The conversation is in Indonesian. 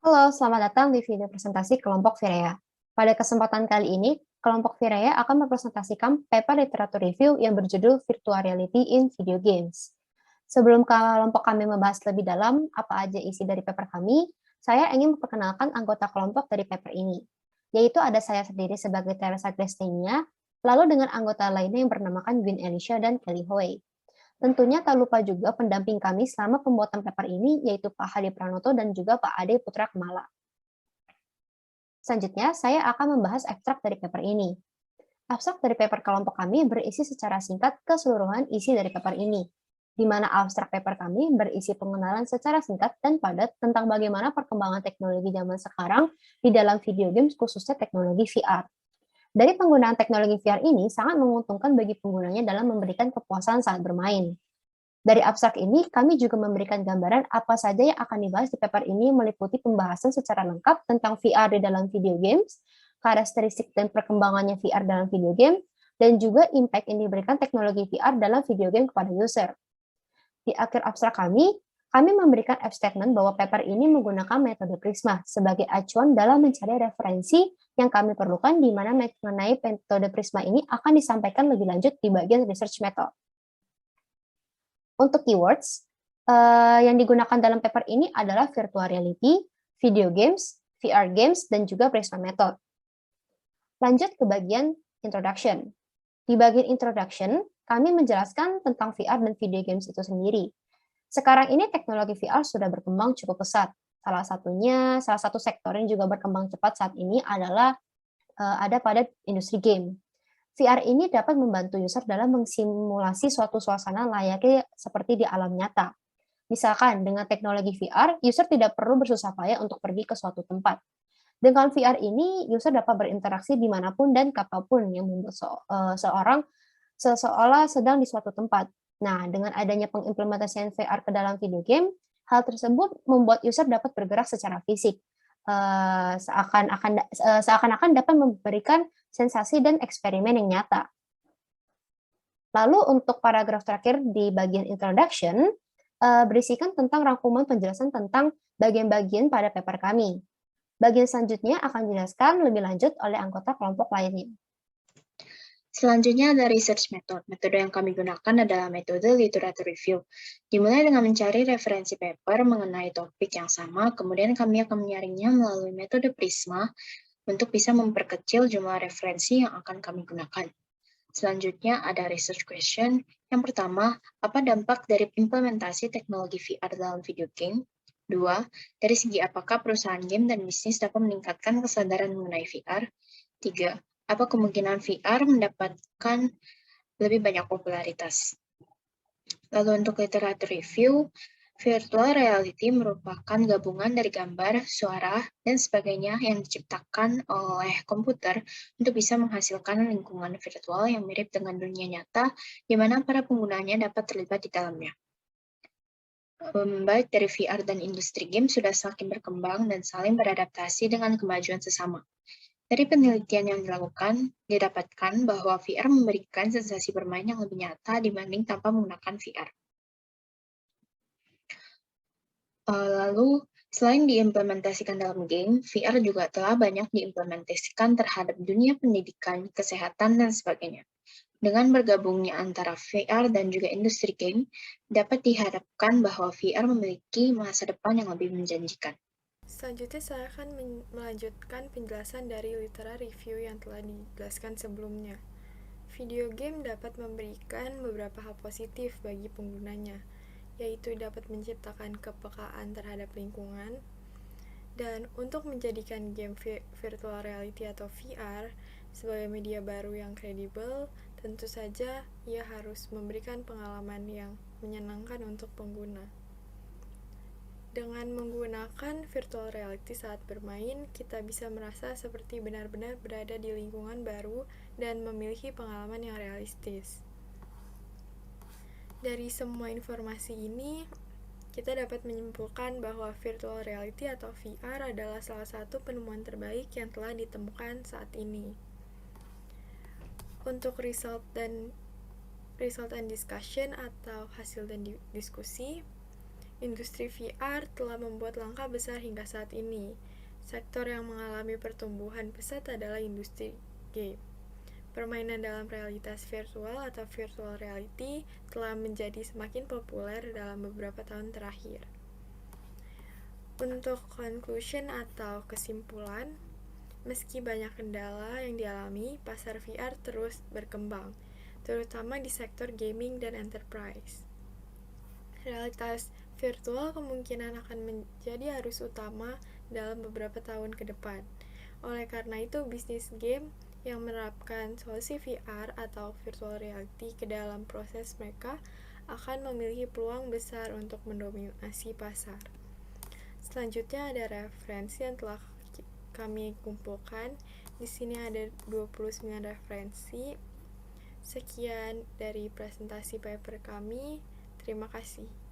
Halo, selamat datang di video presentasi kelompok Viraya. Pada kesempatan kali ini, kelompok Viraya akan mempresentasikan paper literatur review yang berjudul Virtual Reality in Video Games. Sebelum kelompok kami membahas lebih dalam apa aja isi dari paper kami, saya ingin memperkenalkan anggota kelompok dari paper ini, yaitu ada saya sendiri sebagai Teresa Grestenia, lalu dengan anggota lainnya yang bernamakan Gwyn Elisha dan Kelly Hoey. Tentunya tak lupa juga pendamping kami selama pembuatan paper ini, yaitu Pak Hadi Pranoto dan juga Pak Ade Putra Kemala. Selanjutnya, saya akan membahas ekstrak dari paper ini. Abstrak dari paper kelompok kami berisi secara singkat keseluruhan isi dari paper ini, di mana abstrak paper kami berisi pengenalan secara singkat dan padat tentang bagaimana perkembangan teknologi zaman sekarang di dalam video games, khususnya teknologi VR. Dari penggunaan teknologi VR ini sangat menguntungkan bagi penggunanya dalam memberikan kepuasan saat bermain. Dari abstrak ini, kami juga memberikan gambaran apa saja yang akan dibahas di paper ini meliputi pembahasan secara lengkap tentang VR di dalam video games, karakteristik dan perkembangannya VR dalam video game, dan juga impact yang diberikan teknologi VR dalam video game kepada user. Di akhir abstrak kami memberikan statement bahwa paper ini menggunakan metode Prisma sebagai acuan dalam mencari referensi yang kami perlukan di mana mengenai metode Prisma ini akan disampaikan lebih lanjut di bagian research method. Untuk keywords, yang digunakan dalam paper ini adalah virtual reality, video games, VR games, dan juga Prisma Method. Lanjut ke bagian introduction. Di bagian introduction, kami menjelaskan tentang VR dan video games itu sendiri. Sekarang ini teknologi VR sudah berkembang cukup pesat. Salah satu sektor yang juga berkembang cepat saat ini adalah ada pada industri game. VR ini dapat membantu user dalam mensimulasi suatu suasana layaknya seperti di alam nyata. Misalkan, dengan teknologi VR, user tidak perlu bersusah payah untuk pergi ke suatu tempat. Dengan VR ini, user dapat berinteraksi dimanapun dan kapanpun yang membuat seorang seolah sedang di suatu tempat. Nah, dengan adanya pengimplementasian VR ke dalam video game, hal tersebut membuat user dapat bergerak secara fisik, seakan-akan dapat memberikan sensasi dan eksperimen yang nyata. Lalu untuk paragraf terakhir di bagian introduction, berisikan tentang rangkuman penjelasan tentang bagian-bagian pada paper kami. Bagian selanjutnya akan dijelaskan lebih lanjut oleh anggota kelompok lainnya. Selanjutnya ada research method. Metode yang kami gunakan adalah metode literatur review. Dimulai dengan mencari referensi paper mengenai topik yang sama, kemudian kami akan menyaringnya melalui metode Prisma untuk bisa memperkecil jumlah referensi yang akan kami gunakan. Selanjutnya ada research question. Yang pertama, apa dampak dari implementasi teknologi VR dalam video game? 2. Dari segi apakah perusahaan game dan bisnis dapat meningkatkan kesadaran mengenai VR? 3. Apa kemungkinan VR mendapatkan lebih banyak popularitas? Lalu untuk literatur review, virtual reality merupakan gabungan dari gambar, suara, dan sebagainya yang diciptakan oleh komputer untuk bisa menghasilkan lingkungan virtual yang mirip dengan dunia nyata, di mana para penggunanya dapat terlibat di dalamnya. Baik dari VR dan industri game sudah semakin berkembang dan saling beradaptasi dengan kemajuan sesama. Dari penelitian yang dilakukan, didapatkan bahwa VR memberikan sensasi bermain yang lebih nyata dibanding tanpa menggunakan VR. Lalu, selain diimplementasikan dalam game, VR juga telah banyak diimplementasikan terhadap dunia pendidikan, kesehatan, dan sebagainya. Dengan bergabungnya antara VR dan juga industri game, dapat diharapkan bahwa VR memiliki masa depan yang lebih menjanjikan. Selanjutnya saya akan melanjutkan penjelasan dari literatur review yang telah dijelaskan sebelumnya. Video game dapat memberikan beberapa hal positif bagi penggunanya, yaitu dapat menciptakan kepekaan terhadap lingkungan, dan untuk menjadikan game virtual reality atau VR sebagai media baru yang kredibel, tentu saja ia harus memberikan pengalaman yang menyenangkan untuk pengguna. Dengan menggunakan virtual reality saat bermain, kita bisa merasa seperti benar-benar berada di lingkungan baru dan memiliki pengalaman yang realistis. Dari semua informasi ini, kita dapat menyimpulkan bahwa virtual reality atau VR adalah salah satu penemuan terbaik yang telah ditemukan saat ini. Untuk result and discussion atau hasil dan diskusi, Industri VR telah membuat langkah besar hingga saat ini. Sektor yang mengalami pertumbuhan pesat adalah industri game. Permainan dalam realitas virtual atau virtual reality telah menjadi semakin populer dalam beberapa tahun terakhir. Untuk conclusion atau kesimpulan, meski banyak kendala yang dialami, pasar VR terus berkembang, terutama di sektor gaming dan enterprise. Realitas virtual kemungkinan akan menjadi arus utama dalam beberapa tahun ke depan. Oleh karena itu, bisnis game yang menerapkan solusi VR atau virtual reality ke dalam proses mereka akan memiliki peluang besar untuk mendominasi pasar. Selanjutnya ada referensi yang telah kami kumpulkan. Di sini ada 29 referensi. Sekian dari presentasi paper kami. Terima kasih.